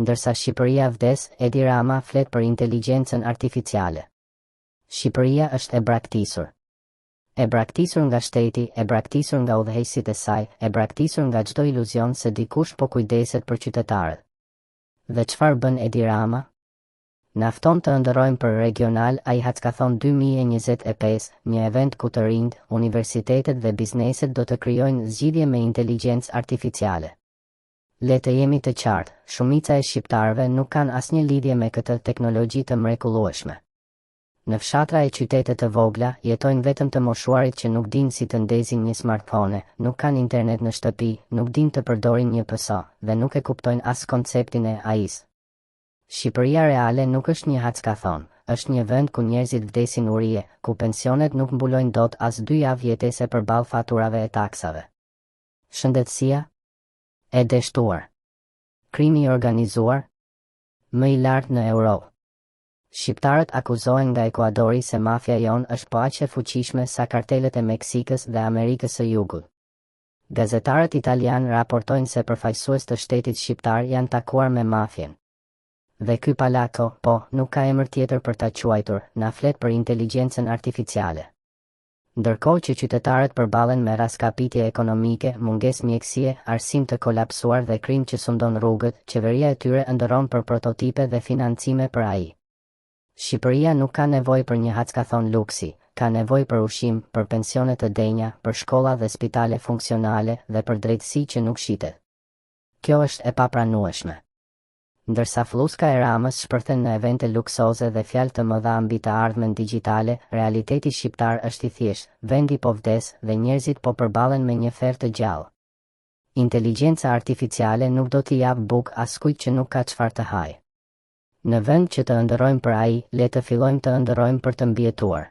Ndërsa Shqipëria vdes, Edi Rama flet për inteligjencën artificiale. Shqipëria është e braktisur. E braktisur nga shteti, e braktisur nga udhëheqësit e saj, e braktisur nga çdo iluzion se dikush po kujdeset për qytetarët. Dhe çfarë bën Edi Rama? Nafton të ndërojmë për regional, ai hackathon 2025, një event ku të rinjt, universitetet dhe bizneset do të krijojnë zgjidhje me inteligjencë artificiale. Le të jemi të qartë, shumica e shqiptarëve nuk kanë asnjë lidhje me këtë teknologji të mrekullueshme. Në fshatra e qytetet të vogla, jetojnë vetëm të moshuarit që nuk dinë si të ndezin një smartphone, nuk kanë internet në shtëpi, nuk dinë të përdorin një PS, dhe nuk e kuptojnë as konceptin e AI-s. Shqipëria reale nuk është një hackathon, është një vend ku njerëzit vdesin urie, ku pensionet nuk mbulojnë dot as 2 javë jetese përballë faturave e taksave. Shëndetësia? E deshtuar. Krimi i organizuar? Më i lartë në Europë. Shqiptarët akuzohen nga Ekuadori se mafia jon është po aq e fuqishme sa kartelet e Meksikës dhe Amerikës së Jugut. Gazetarët italianë raportojnë se përfaqësues të shtetit shqiptar janë takuar me mafien. Dhe ky Palako, po, nuk ka emër tjetër për ta quajtur, na flet për inteligjencën artificiale. Ndërkohë që qytetarët përballen me raskapitje ekonomike, mungesë mjekësie, arsim të kolapsuar dhe krim që sundon rrugët, qeveria e tyre ndërron për prototipe dhe financime për AI. Shqipëria nuk ka nevojë për një hackathon luksi, ka nevojë për ushqim, për pensione të denja, për shkolla dhe spitale funksionale dhe për drejtësi që nuk shitet. Kjo është e papranueshme. Ndërsa flluska e Ramës shpërthen në evente luksoze dhe fjalë të mëdha mbi të ardhmen digjitale, realiteti shqiptar është i thjeshtë, vendi po vdes dhe njerëzit po përballen me një ferr të gjallë. Inteligjenca artificiale nuk do t'i jap bukë askujt që nuk ka çfarë të hajë. Në vend që të ndërrojmë për AI, le të fillojmë të ndërrojmë për të mbijetuar.